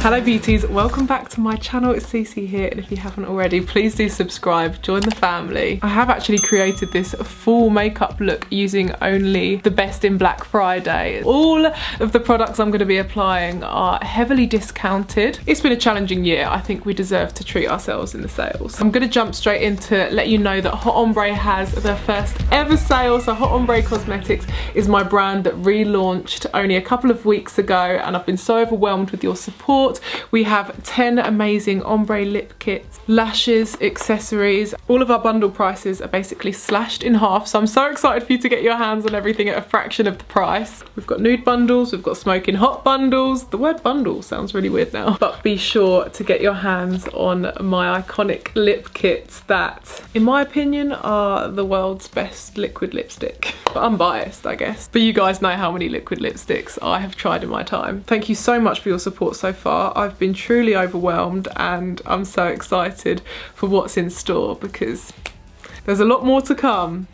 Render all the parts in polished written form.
Hello beauties, welcome back to my channel. It's Cece here, and if you haven't already, please do subscribe, join the family. I have actually created this full makeup look using only the best in Black Friday. All of the products I'm going to be applying are heavily discounted. It's been a challenging year. I think we deserve to treat ourselves in the sales. I'm going to jump straight into let you know that Hot Ombre has their first ever sale. So Hot Ombre Cosmetics is my brand that relaunched only a couple of weeks ago, and I've been so overwhelmed with your support. We have 10 amazing ombre lip kits, lashes, accessories. All of our bundle prices are basically slashed in half, so I'm so excited for you to get your hands on everything at a fraction of the price. We've got nude bundles, we've got smoking hot bundles. The word bundle sounds really weird now, but be sure to get your hands on my iconic lip kits that, in my opinion, are the world's best liquid lipstick. But I'm biased, I guess. But you guys know how many liquid lipsticks I have tried in my time. Thank you so much for your support so far. I've been truly overwhelmed, and I'm so excited for what's in store because there's a lot more to come.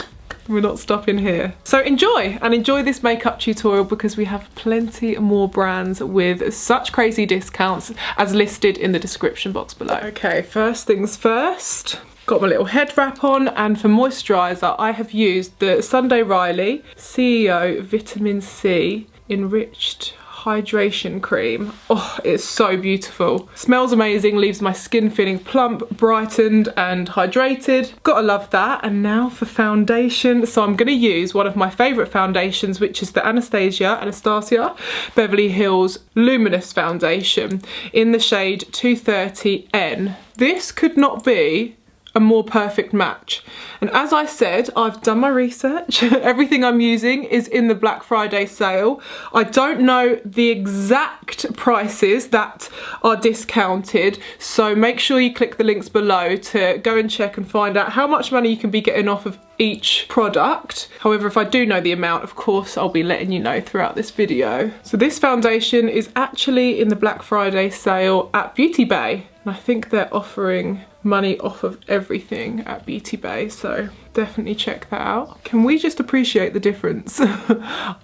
We're not stopping here. So enjoy this makeup tutorial because we have plenty more brands with such crazy discounts as listed in the description box below. Okay, first things first. Got my little head wrap on, and for moisturiser I have used the Sunday Riley CEO Vitamin C Enriched Hydration Cream. Oh, it's so beautiful. Smells amazing, leaves my skin feeling plump, brightened and hydrated. Gotta love that. And now for foundation. So I'm gonna use one of my favourite foundations, which is the Anastasia Beverly Hills Luminous Foundation in the shade 230N. This could not be a more perfect match. And as I said, I've done my research. Everything I'm using is in the Black Friday sale. I don't know the exact prices that are discounted, so make sure you click the links below to go and check and find out how much money you can be getting off of each product. However, if I do know the amount, of course, I'll be letting you know throughout this video. So this foundation is actually in the Black Friday sale at Beauty Bay. And I think they're offering money off of everything at Beauty Bay, so definitely check that out. Can we just appreciate the difference?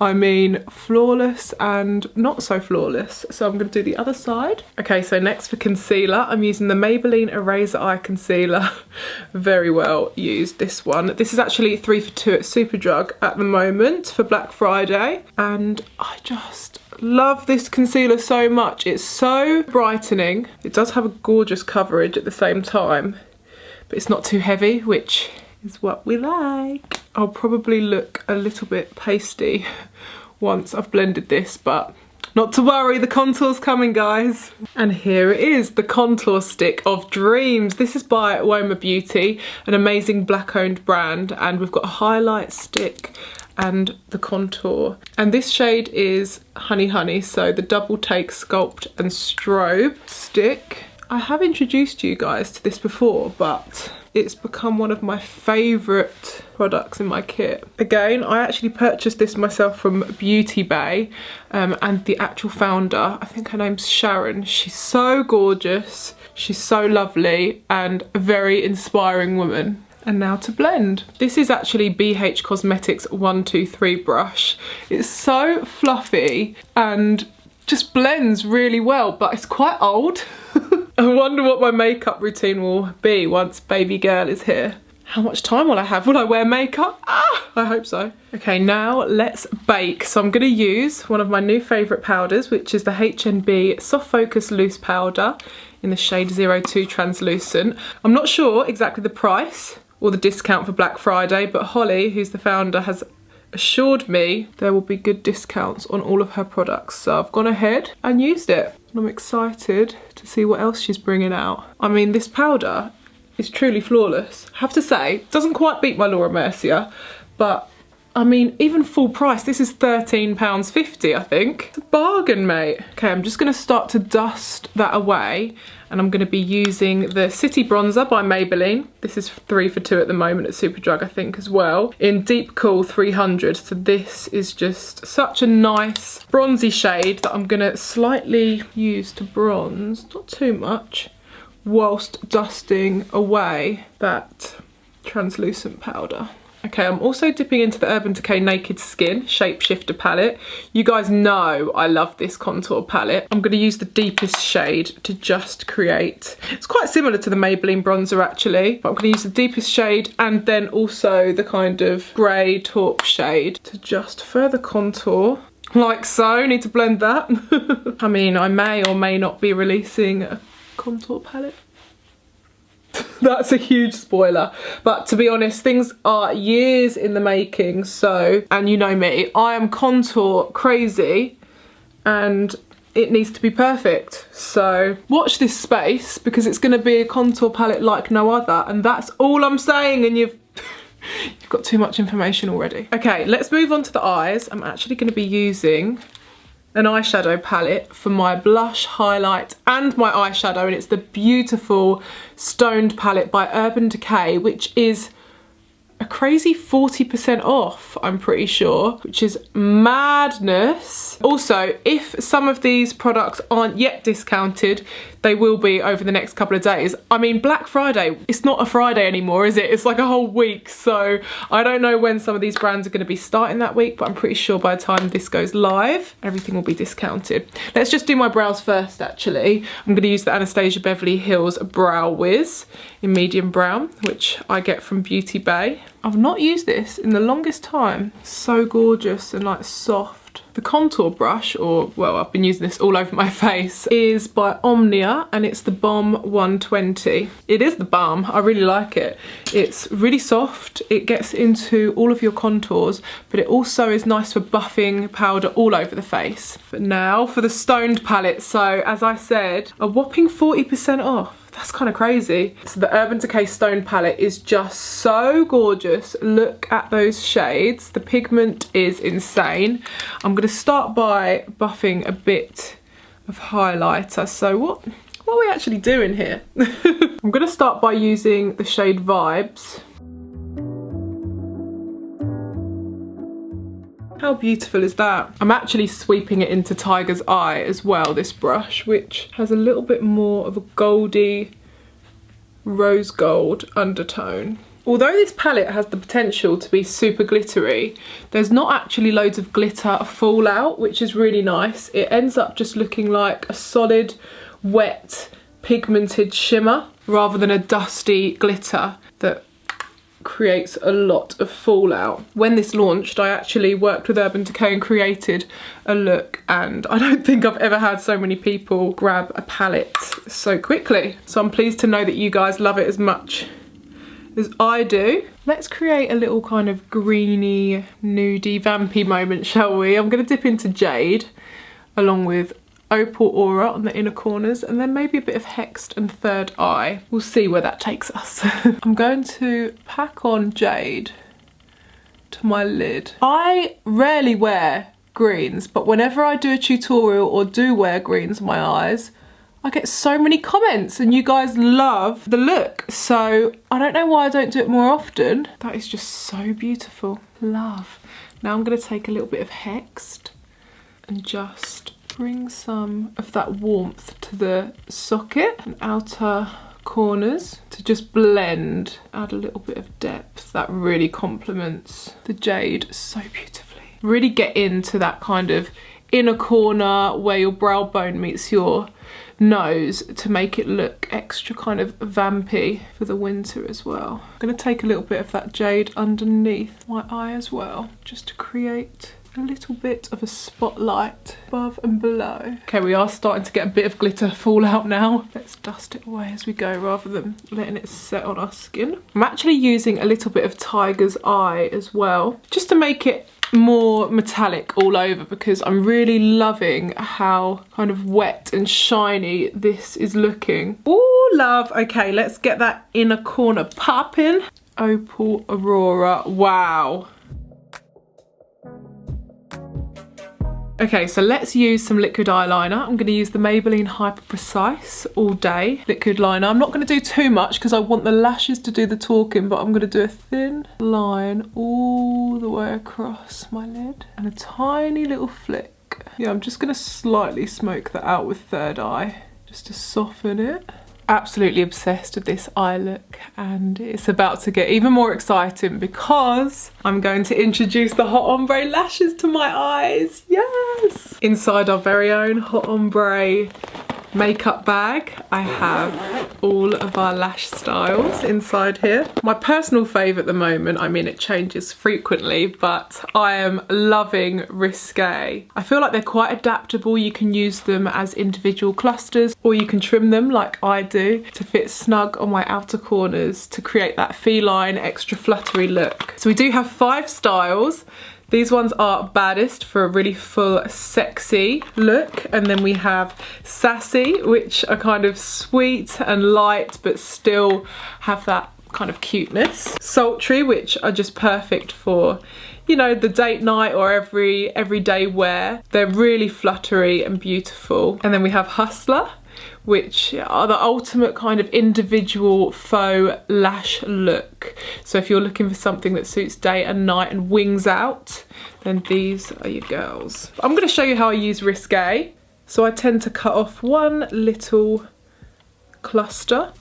I mean, flawless and not so flawless. So I'm going to do the other side. Okay, so next for concealer, I'm using the Maybelline Eraser Eye Concealer. Very well used, this one. This is actually 3 for 2 at Superdrug at the moment for Black Friday, and I just love this concealer so much. It's so brightening. It does have a gorgeous coverage at the same time, but it's not too heavy, which is what we like. I'll probably look a little bit pasty once I've blended this, but not to worry, the contour's coming, guys. And here it is, the contour stick of dreams. This is by Woma Beauty, an amazing black-owned brand, and we've got a highlight stick and the contour. And this shade is Honey Honey, so the double take sculpt and strobe stick. I have introduced you guys to this before, but it's become one of my favourite products in my kit. Again, I actually purchased this myself from Beauty Bay, and the actual founder, I think her name's Sharon. She's so gorgeous, she's so lovely, and a very inspiring woman. And now to blend. This is actually BH Cosmetics 123 brush. It's so fluffy and just blends really well, but it's quite old. I wonder what my makeup routine will be once baby girl is here. How much time will I have? Will I wear makeup? I hope so. Okay, now let's bake. So I'm gonna use one of my new favorite powders, which is the HNB Soft Focus Loose Powder in the shade 02 Translucent. I'm not sure exactly the price or the discount for Black Friday, but Holly, who's the founder, has assured me there will be good discounts on all of her products. So I've gone ahead and used it. And I'm excited to see what else she's bringing out. I mean, this powder is truly flawless. I have to say, it doesn't quite beat my Laura Mercier, but I mean, even full price, this is £13.50, I think. It's a bargain, mate. Okay, I'm just gonna start to dust that away, and I'm gonna be using the City Bronzer by Maybelline. This is 3 for 2 at the moment at Superdrug, I think, as well, in Deep Cool 300. So this is just such a nice bronzy shade that I'm gonna slightly use to bronze, not too much, whilst dusting away that translucent powder. Okay, I'm also dipping into the Urban Decay Naked Skin Shapeshifter palette. You guys know I love this contour palette. I'm going to use the deepest shade to just create. It's quite similar to the Maybelline bronzer actually, but I'm going to use the deepest shade and then also the kind of grey taupe shade to just further contour. Like so, need to blend that. I mean, I may or may not be releasing a contour palette. That's a huge spoiler, but to be honest, things are years in the making, so, and you know me, I am contour crazy and it needs to be perfect. So watch this space because it's going to be a contour palette like no other, and that's all I'm saying, and you've got too much information already. Okay, let's move on to the eyes. I'm actually going to be using an eyeshadow palette for my blush, highlight and my eyeshadow, and it's the beautiful Stoned palette by Urban Decay, which is a crazy 40% off, I'm pretty sure, which is madness. Also, if some of these products aren't yet discounted, they will be over the next couple of days. I mean, Black Friday, it's not a Friday anymore, is it? It's like a whole week, so I don't know when some of these brands are going to be starting that week, but I'm pretty sure by the time this goes live, everything will be discounted. Let's just do my brows first, actually. I'm going to use the Anastasia Beverly Hills Brow Wiz in medium brown, which I get from Beauty Bay. I've not used this in the longest time. So gorgeous and like soft. The contour brush, or well, I've been using this all over my face, is by Omnia and it's the Balm 120. It is the balm, I really like it. It's really soft, it gets into all of your contours, but it also is nice for buffing powder all over the face. But now for the Stoned palette, so as I said, a whopping 40% off. That's kind of crazy. So the Urban Decay Stone palette is just so gorgeous. Look at those shades. The pigment is insane. I'm going to start by buffing a bit of highlighter. So what are we actually doing here? I'm going to start by using the shade Vibes. How beautiful is that? I'm actually sweeping it into Tiger's Eye as well, this brush, which has a little bit more of a goldy rose gold undertone. Although this palette has the potential to be super glittery, there's not actually loads of glitter fallout, which is really nice. It ends up just looking like a solid, wet, pigmented shimmer rather than a dusty glitter that creates a lot of fallout. When this launched, I actually worked with Urban Decay and created a look, and I don't think I've ever had so many people grab a palette so quickly. So I'm pleased to know that you guys love it as much as I do. Let's create a little kind of greeny, nudie, vampy moment, shall we? I'm going to dip into Jade along with Opal Aura on the inner corners, and then maybe a bit of Hexed and Third Eye. We'll see where that takes us. I'm going to pack on Jade to my lid. I rarely wear greens, but whenever I do a tutorial or do wear greens on my eyes, I get so many comments and you guys love the look. So I don't know why I don't do it more often. That is just so beautiful. Love. Now I'm going to take a little bit of Hexed and just bring some of that warmth to the socket and outer corners to just blend, add a little bit of depth. That really complements the Jade so beautifully. Really get into that kind of inner corner where your brow bone meets your nose to make it look extra kind of vampy for the winter as well. I'm going to take a little bit of that Jade underneath my eye as well, just to create a little bit of a spotlight above and below. Okay, we are starting to get a bit of glitter fallout now. Let's dust it away as we go rather than letting it set on our skin. I'm actually using a little bit of Tiger's Eye as well, just to make it more metallic all over, because I'm really loving how kind of wet and shiny this is looking. Oh, love. Okay, let's get that inner corner popping. Opal Aurora, wow. Okay, so let's use some liquid eyeliner. I'm going to use the Maybelline Hyper Precise All Day liquid liner. I'm not going to do too much because I want the lashes to do the talking, but I'm going to do a thin line all the way across my lid and a tiny little flick. Yeah, I'm just going to slightly smoke that out with Third Eye just to soften it. Absolutely obsessed with this eye look, and it's about to get even more exciting because I'm going to introduce the Hot Ombre lashes to my eyes. Yes! Inside our very own Hot Ombre makeup bag, I have all of our lash styles inside here. My personal fave at the moment, I mean it changes frequently, but I am loving Risque. I feel like they're quite adaptable. You can use them as individual clusters, or you can trim them like I do to fit snug on my outer corners to create that feline extra fluttery look. So we do have 5 styles. These ones are baddest for a really full, sexy look. And then we have sassy, which are kind of sweet and light, but still have that kind of cuteness. Sultry, which are just perfect for, you know, the date night or everyday wear. They're really fluttery and beautiful. And then we have Hustler, which are the ultimate kind of individual faux lash look. So if you're looking for something that suits day and night and wings out, then these are your girls. I'm going to show you how I use Risque. So I tend to cut off one little cluster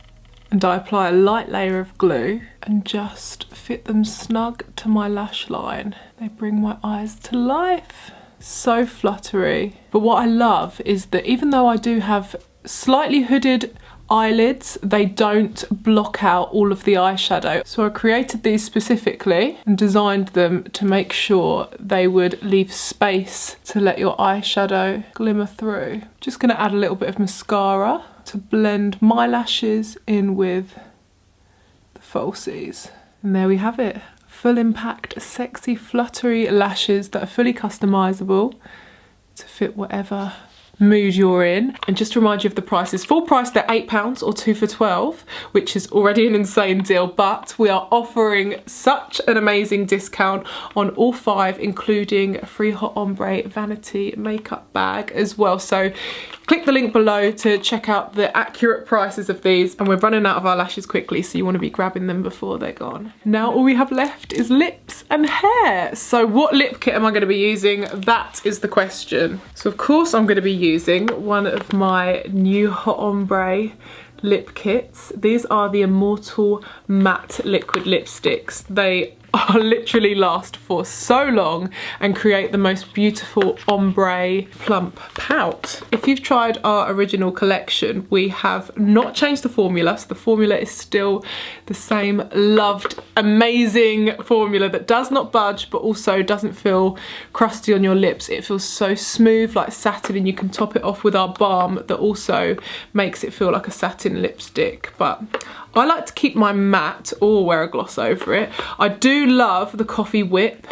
and I apply a light layer of glue and just fit them snug to my lash line. They bring my eyes to life. So fluttery. But what I love is that even though I do have slightly hooded eyelids, they don't block out all of the eyeshadow. So I created these specifically and designed them to make sure they would leave space to let your eyeshadow glimmer through. Just going to add a little bit of mascara to blend my lashes in with the falsies. And there we have it. Full impact, sexy, fluttery lashes that are fully customizable to fit whatever mood you're in. And just to remind you of the prices, full price they're £8 or 2 for £12, which is already an insane deal, but we are offering such an amazing discount on all 5, including a free Hot Ombre vanity makeup bag as well. So click the link below to check out the accurate prices of these, and we're running out of our lashes quickly, so you want to be grabbing them before they're gone. Now all we have left is lips and hair. So what lip kit am I going to be using? That is the question. So of course I'm going to be using one of my new Hot Ombre lip kits. These are the Immortal Matte Liquid Lipsticks. They are literally last for so long and create the most beautiful ombre plump pout. If you've tried our original collection, we have not changed the formula, so the formula is still the same loved, amazing formula that does not budge but also doesn't feel crusty on your lips. It feels so smooth like satin, and you can top it off with our balm that also makes it feel like a satin lipstick. But I like to keep mine matte or wear a gloss over it. I do love the Coffee Whip.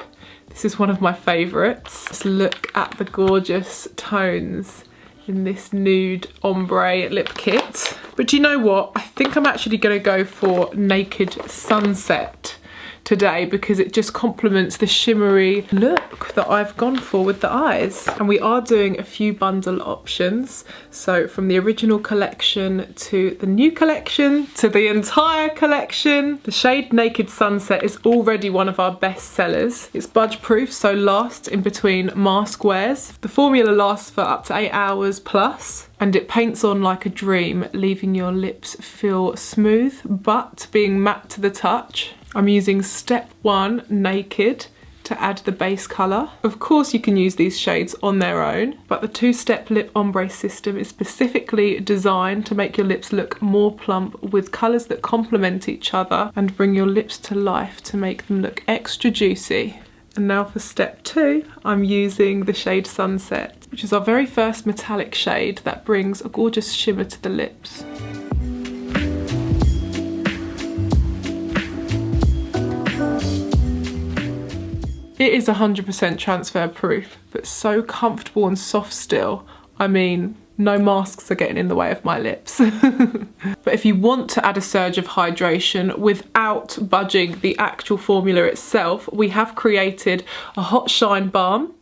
This is one of my favourites. Just look at the gorgeous tones in this nude ombre lip kit. But do you know what? I think I'm actually going to go for Naked Sunset today because it just complements the shimmery look that I've gone for with the eyes. And we are doing a few bundle options. So from the original collection to the new collection to the entire collection. The shade Naked Sunset is already one of our best sellers. It's budge proof, so lasts in between mask wears. The formula lasts for up to 8 hours plus. And it paints on like a dream, leaving your lips feel smooth but being matte to the touch. I'm using step 1 Naked to add the base colour. Of course you can use these shades on their own, but the 2-step lip ombre system is specifically designed to make your lips look more plump with colours that complement each other and bring your lips to life to make them look extra juicy. And now for step 2, I'm using the shade Sunset, which is our very first metallic shade that brings a gorgeous shimmer to the lips. It is 100% transfer proof, but so comfortable and soft still. I mean, no masks are getting in the way of my lips. But if you want to add a surge of hydration without budging the actual formula itself, we have created a Hot Shine Balm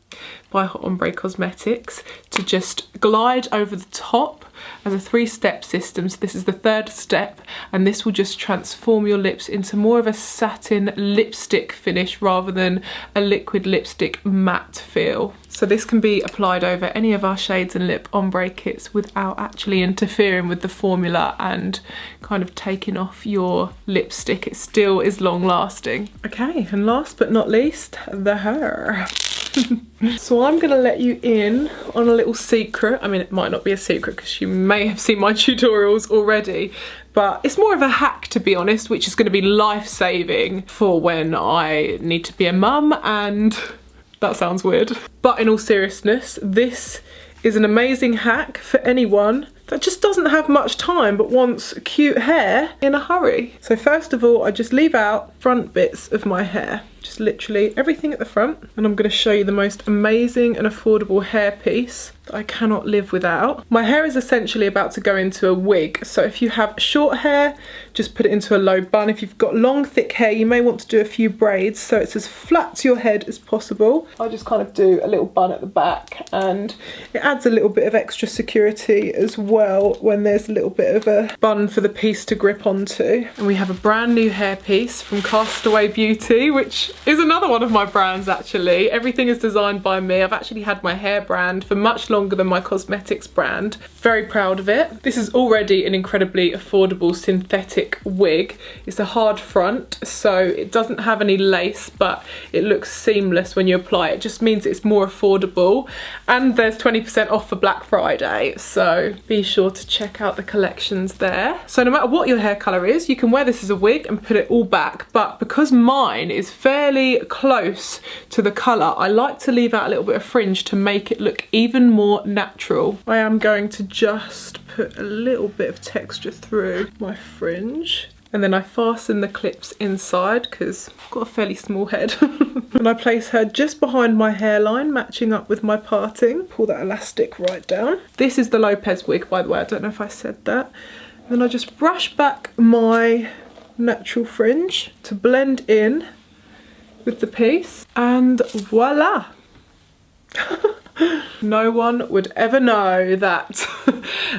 by Hot Ombre Cosmetics to just glide over the top as a 3-step system. So this is the 3rd step, and this will just transform your lips into more of a satin lipstick finish rather than a liquid lipstick matte feel. So this can be applied over any of our shades and lip ombre kits without actually interfering with the formula and and kind of taking off your lipstick, it still is long lasting. Okay, and last but not least, the hair. So I'm gonna let you in on a little secret. I mean, it might not be a secret because you may have seen my tutorials already, but it's more of a hack, to be honest, which is gonna be life-saving for when I need to be a mum, and that sounds weird. But in all seriousness, this is an amazing hack for anyone that just doesn't have much time but wants cute hair in a hurry. So first of all, I just leave out front bits of my hair. Just literally everything at the front. And I'm going to show you the most amazing and affordable hair piece that I cannot live without. My hair is essentially about to go into a wig. So if you have short hair, just put it into a low bun. If you've got long, thick hair, you may want to do a few braids so it's as flat to your head as possible. I just kind of do a little bun at the back, and it adds a little bit of extra security as well when there's a little bit of a bun for the piece to grip onto. And we have a brand new hair piece from Castaway Beauty, which is another one of my brands actually. Everything is designed by me. I've actually had my hair brand for much longer than my cosmetics brand. Very proud of it. This is already an incredibly affordable synthetic wig. It's a hard front, so it doesn't have any lace, but it looks seamless when you apply it. It just means it's more affordable, and there's 20% off for Black Friday, so be sure to check out the collections there. So no matter what your hair colour is, you can wear this as a wig and put it all back, but because mine is fairly close to the colour, I like to leave out a little bit of fringe to make it look even more natural. I am going to just put a little bit of texture through my fringe, and then I fasten the clips inside because I've got a fairly small head. And I place her just behind my hairline, matching up with my parting. Pull that elastic right down. This is the Lopez wig, by the way, I don't know if I said that. And then I just brush back my natural fringe to blend in with the piece, and voila. No one would ever know that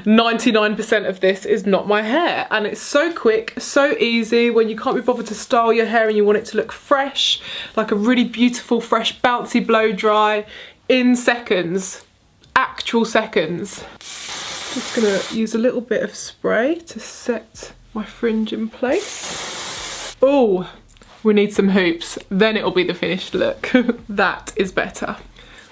99% of this is not my hair, and it's so quick, so easy when you can't be bothered to style your hair and you want it to look fresh, like a really beautiful, fresh, bouncy blow dry in seconds, actual seconds. Just gonna use a little bit of spray to set my fringe in place. Oh, we need some hoops, then it'll be the finished look. That is better.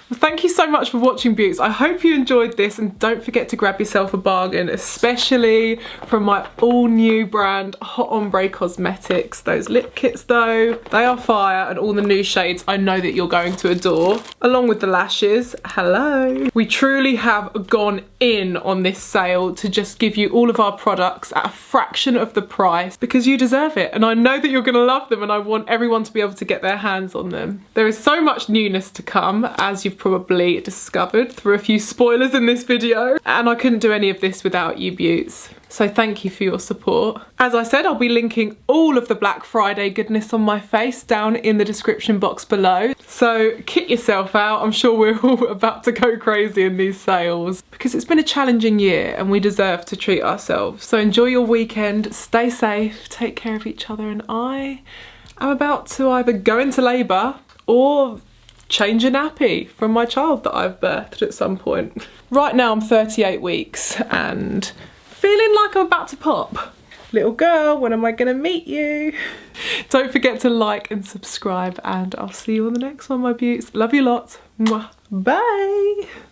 Well, thank you so much for watching, Beauts. I hope you enjoyed this, and don't forget to grab yourself a bargain, especially from my all new brand Hot Ombre Cosmetics. Those lip kits though, they are fire, and all the new shades I know that you're going to adore, along with the lashes. Hello. We truly have gone in on this sale to just give you all of our products at a fraction of the price, because you deserve it, and I know that you're gonna love them, and I want everyone to be able to get their hands on them. There is so much newness to come, as you've probably discovered through a few spoilers in this video, and I couldn't do any of this without you, Beauts. So thank you for your support. As I said, I'll be linking all of the Black Friday goodness on my face down in the description box below. So kit yourself out. I'm sure we're all about to go crazy in these sales, because it's been a challenging year and we deserve to treat ourselves. So enjoy your weekend, stay safe, take care of each other, and I am about to either go into labour or change a nappy from my child that I've birthed at some point. Right now I'm 38 weeks and feeling like I'm about to pop. Little girl, when am I gonna meet you? Don't forget to like and subscribe, and I'll see you on the next one, my Beauts. Love you lots. Mwah. Bye.